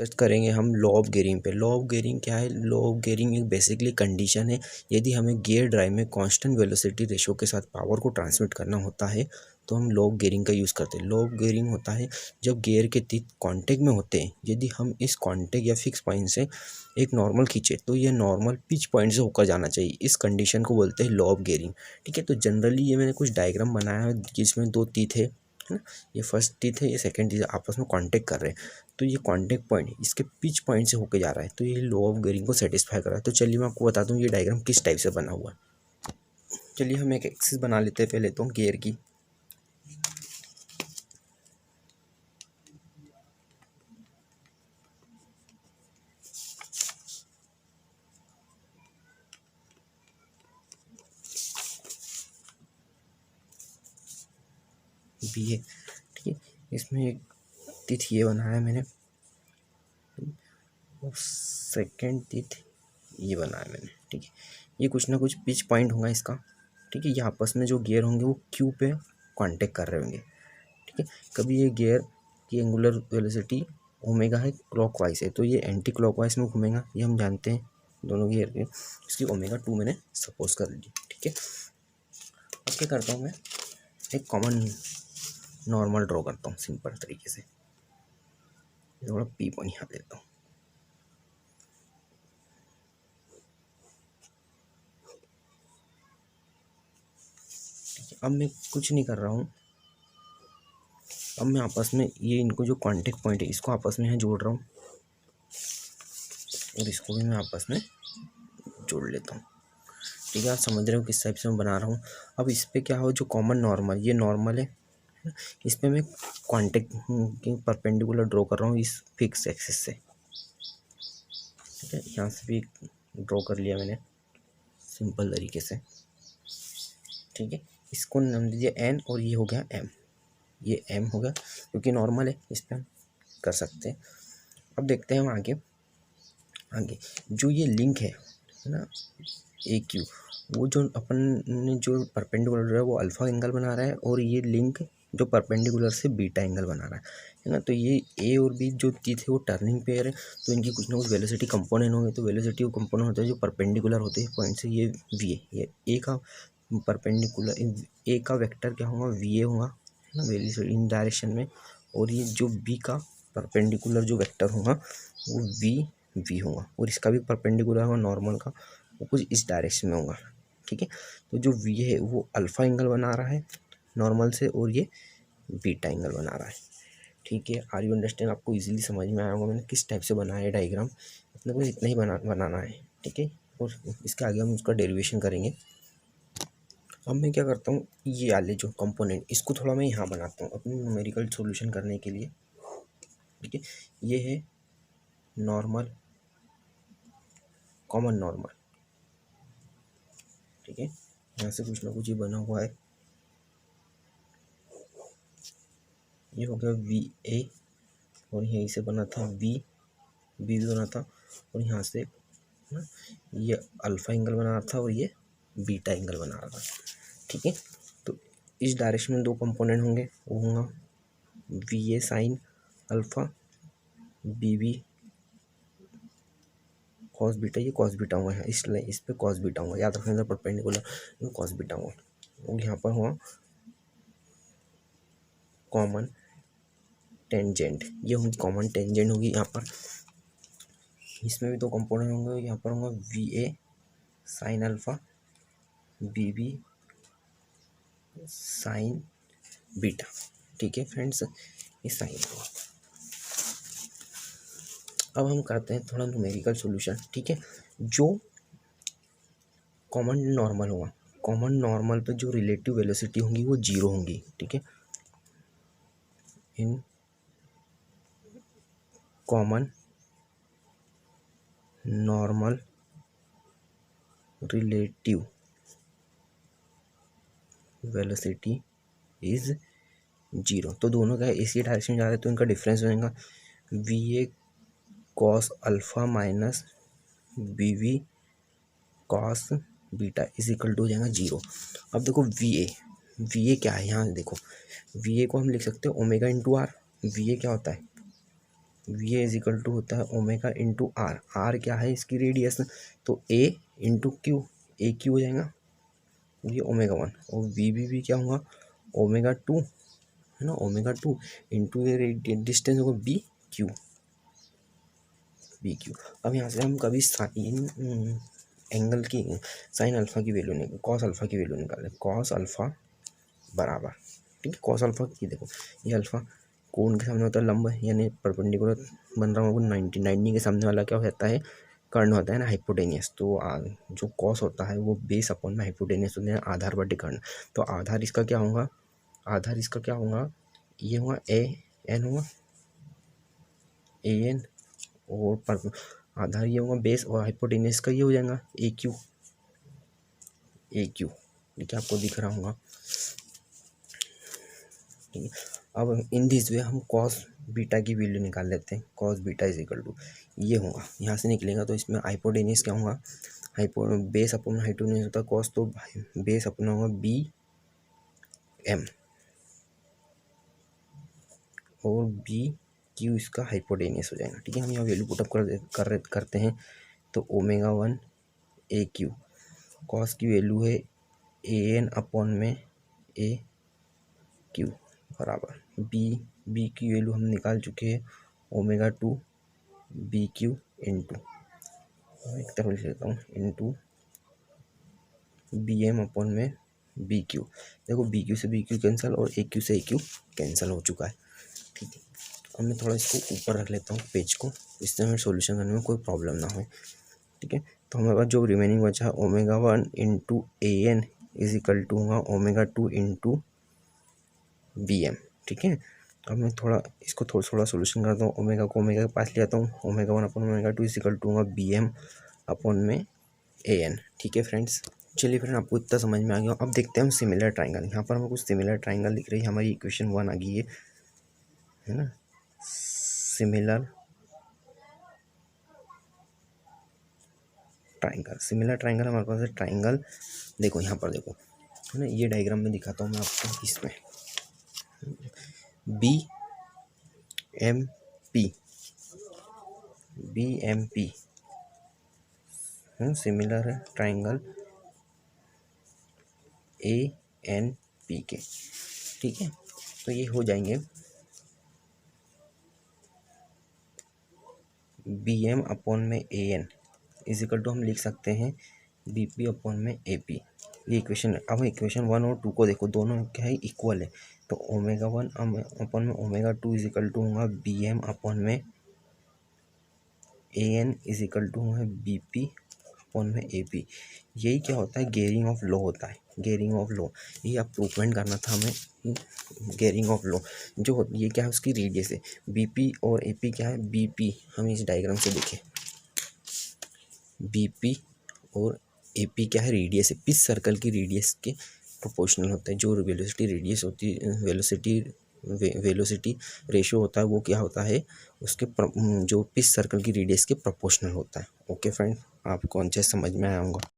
Search करेंगे हम law of gearing पे। लॉ ऑफ गियरिंग क्या है? लॉ ऑफ गियरिंग एक बेसिकली कंडीशन है, यदि हमें गियर ड्राइव में कांस्टेंट वेलोसिटी रेशो के साथ पावर को ट्रांसमिट करना होता है तो हम लॉ ऑफ गियरिंग का यूज़ करते हैं। लॉ ऑफ गियरिंग होता है जब गियर के टीथ कांटेक्ट में होते हैं, यदि हम इस कांटेक्ट या फिक्स पॉइंट से एक नॉर्मल खींचे तो ये नॉर्मल पिच पॉइंट से होकर जाना चाहिए। इस कंडीशन को बोलते हैं लॉ ऑफ गियरिंग। ठीक है, तो जनरली ये मैंने कुछ डायग्राम बनाया है जिसमें दो टीथ है ना, ये फर्स्ट टीथ है, ये सेकंड टीथ आपस में कांटेक्ट कर रहे हैं, तो ये कांटेक्ट पॉइंट इसके पिच पॉइंट से होके जा रहा है, तो ये लॉ ऑफ गियरिंग को सेटिस्फाई कर रहा है। तो चलिए मैं आपको बता दूं ये डायग्राम किस टाइप से बना हुआ है। चलिए हम एक एक्सिस बना लेते हैं पहले तो गियर की। बी है, ठीक है, इसमें एक टीथ ये बनाया है मैंने और सेकेंड टीथ ये बनाया मैंने। ठीक है, ये कुछ ना कुछ पिच पॉइंट होगा इसका। ठीक है, ये आपस में जो गियर होंगे वो क्यू पे कांटेक्ट कर रहे होंगे। ठीक है, कभी ये गियर की एंगुलर वेलोसिटी ओमेगा है, क्लॉकवाइज है, तो ये एंटी क्लॉकवाइज में घूमेगा, ये हम जानते हैं दोनों गियर के। इसकी ओमेगा 2 मैंने सपोज कर ली। ठीक है, अब क्या करता हूँ मैं, एक कॉमन नॉर्मल ड्रॉ करता हूँ सिंपल तरीके से। थोड़ा पी पॉइंट यहाँ देता हूँ। अब मैं कुछ नहीं कर रहा हूँ, अब मैं आपस में ये इनको जो कांटेक्ट पॉइंट है इसको आपस में यहाँ जोड़ रहा हूँ और इसको भी मैं आपस में जोड़ लेता हूँ। ठीक है, आप समझ रहे हो किस टाइप से मैं बना रहा हूँ। अब इस पर क्या हो, जो कॉमन नॉर्मल, ये नॉर्मल है, इस पर मैं कांटेक्ट की परपेंडिकुलर ड्रॉ कर रहा हूँ इस फिक्स एक्सिस से। ठीक है, यहाँ से भी ड्रॉ कर लिया मैंने सिंपल तरीके से। ठीक है, इसको नाम दीजिए एन और ये हो गया एम, ये एम हो गया क्योंकि नॉर्मल है, इस पर हम कर सकते हैं। अब देखते हैं हम आगे आगे जो ये लिंक है ना ए क्यू, वो जो अपन ने जो परपेंडिकुलर है वो अल्फा एंगल बना रहा है और ये लिंक जो परपेंडिकुलर से बीटा एंगल बना रहा है ना। तो ये ए और बी जो चीज़ है वो टर्निंग पेयर है, तो इनकी कुछ ना कुछ वेलोसिटी कंपोनेंट होंगे। तो वेलोसिटी वो कंपोनेंट होता है जो परपेंडिकुलर होते हैं पॉइंट से। ये वी है, ये ए का परपेंडिकुलर, ए का वेक्टर क्या होगा, वी ए होगा है ना, वेलोसिटी इन डायरेक्शन में। और ये जो बी का परपेंडिकुलर जो वेक्टर होगा वो वी होगा, और इसका भी परपेंडिकुलर होगा नॉर्मल का, वो कुछ इस डायरेक्शन में होगा। ठीक है, तो जो वी है वो अल्फा एंगल बना रहा है नॉर्मल से और ये बीटा एंगल बना रहा है। ठीक है, आर यू अंडरस्टैंड? आपको इजीली समझ में आया होगा मैंने किस टाइप से बनाया है डायग्राम। इतना कुछ इतना ही बनाना है। ठीक है, और इसके आगे हम उसका डेरिवेशन करेंगे। अब मैं क्या करता हूँ, ये वाले जो कंपोनेंट इसको थोड़ा मैं यहाँ बनाता हूँ अपनी न्यूमेरिकल सॉल्यूशन करने के लिए। ठीक है, ये है नॉर्मल, कॉमन नॉर्मल। ठीक है, यहाँ से कुछ ना कुछ ये बना हुआ है, ये हो गया वी ए और यहीं से बना था वी बी भी बना था, और यहाँ से ना ये अल्फा एंगल बना रहा था और ये बीटा एंगल बना रहा था। ठीक है, तो इस डायरेक्शन में दो कंपोनेंट होंगे, वो होगा V A sine alpha, B B cos beta, ये कॉस बीटा हुआ है इसलिए इस पर कॉस बीटा हुआ, याद रखना परपेंडिकुलर कॉस बीटा हुआ। और यहाँ पर हुआ कॉमन टेंजेंट, ये होगी कॉमन टेंजेंट होगी यहाँ पर। इसमें भी दो कंपोनेंट होंगे, यहाँ पर होगा V A sine alpha, B B sine beta. ठीक है फ्रेंड्स, ये साइन हुआ। अब हम करते हैं थोड़ा न्यूमेरिकल सॉल्यूशन। ठीक है, जो कॉमन नॉर्मल होगा, कॉमन नॉर्मल पे जो रिलेटिव वेलोसिटी होंगी वो जीरो होंगी। ठीक है, in common normal relative velocity is zero. तो दोनों का इसी डायरेक्शन में जा रहे हैं तो इनका डिफरेंस हो जाएगा V A cos alpha minus B V cos beta is equal to हो जाएगा जीरो। अब देखो वी ए क्या है, यहाँ देखो वी ए को हम लिख सकते हैं omega into R. V A क्या होता है, V A is equal to होता है ओमेगा इंटू आर। आर क्या है इसकी रेडियस, तो ए इंटू क्यू, ए क्यू हो जाएगा, ये ओमेगा 1, और वी भी क्या होगा ओमेगा 2 है ना, ओमेगा 2 इंटू ये डिस्टेंस होगा बी क्यू। अब यहाँ से हम कभी साइन एंगल की साइन अल्फ़ा की वैल्यू नहीं, कॉस अल्फ़ा की वैल्यू निकालें। कॉस अल्फ़ा बराबर, ठीक है, कॉस अल्फ़ा की देखो ये अल्फ़ा कोण के सामने होता है लंब, यानी परपेंडिकुलर बन रहा होगा 90, 90 के सामने वाला क्या होता है, कर्ण होता है ना, हाइपोटेनियस। तो जो कॉस होता है वो बेस अपॉन में हाइपोटेनियस होते हैं, आधार बटे कर्ण। तो आधार इसका क्या होगा, आधार इसका क्या होगा, ये होगा ए एन होगा, ए एन, और पर आधार ये होगा बेस, और हाइपोटेनियस का ये हो जाएगा ए क्यू, ए क्यू, ठीक है, आपको दिख रहा होगा, ठीक है। अब इन दिस वे हम कॉस बीटा की वैल्यू निकाल लेते हैं। Cos beta is equal to ये होगा, यहाँ से निकलेगा, तो इसमें हाइपोटेनियस क्या होगा, बेस अपॉन हाइपोटेनियस होता है कॉस, तो बेस अपना होगा बी एम, और बी क्यू इसका हाइपोटेनियस हो जाएगा, ठीक है। हम यहाँ वैल्यू पुटअप करते हैं, तो ओमेगा 1 ए क्यू, कॉस की वैल्यू है ए एन अपॉन में ए क्यू बराबर बी की वैल्यू हम निकाल चुके हैं ओमेगा 2 बी क्यू इंटू, एक तरफ लिख लेता हूँ, इंटू बी एम अपॉन में बी क्यू। देखो बी क्यू से बी क्यू कैंसिल, और ए क्यू से ए क्यू कैंसिल हो चुका है, ठीक है। अब मैं थोड़ा इसको ऊपर रख लेता हूँ पेज को, इससे हमें सॉल्यूशन करने में कोई प्रॉब्लम ना हो, ठीक है। तो हमारे पास जो रिमेनिंग बचा है omega 1 into A N is equal to होगा ओमेगा 2 इंटू बी एम, ठीक है। अब मैं थोड़ा इसको थोड़ा सोल्यूशन करता हूँ, ओमेगा को ओमेगा के पास ले आता हूँ, omega 1 upon omega 2 is equal to होगा बी एम अपॉन में ए एन, ठीक है फ्रेंड्स। चलिए फ्रेंड, आपको इतना समझ में आ गया। अब देखते हैं हम सिमिलर ट्राइंगल। यहाँ पर हमें कुछ सिमिलर ट्राइंगल दिख रही है, हमारी इक्वेशन 1 आ गई है ना। सिमिलर ट्राइंगल हमारे पास है। ट्राइंगल देखो यहाँ पर देखो, है ना, ये डायग्राम में दिखाता हूँ मैं आपको, इसमें बी एम पी सिमिलर है ट्राइंगल ए एन पी के, ठीक है। तो ये हो जाएंगे बी एम अपॉन में A N is equal to हम लिख सकते हैं बी पी अपॉन में ए पी, ये इक्वेशन है। अब इक्वेशन 1 और 2 को देखो, दोनों क्या है, इक्वल है। तो ओमेगा 1 अपॉन में ओमेगा 2 इज इक्वल टू होगा बी एम अपॉन में A N is equal to होगा बी पी अपॉन में ए पी। यही क्या होता है, गेयरिंग ऑफ लॉ होता है, गेयरिंग ऑफ लॉ, ये आप प्रूवमेंट करना था हमें। गेयरिंग ऑफ लॉ जो ये क्या है, उसकी रेडियस है, बी पी और ए पी क्या है, बी पी हम इस डायग्राम से देखें, बी पी और ए पी क्या है, रेडियस है, पिच सर्कल की रेडियस के प्रोपोर्शनल होता है। जो वेलोसिटी रेडियस होती है, वेलोसिटी रेशियो होता है, वो क्या होता है, उसके जो पिच सर्कल की रेडियस के प्रोपोर्शनल होता है। ओके फ्रेंड, आपको अच्छे समझ में आया होगा।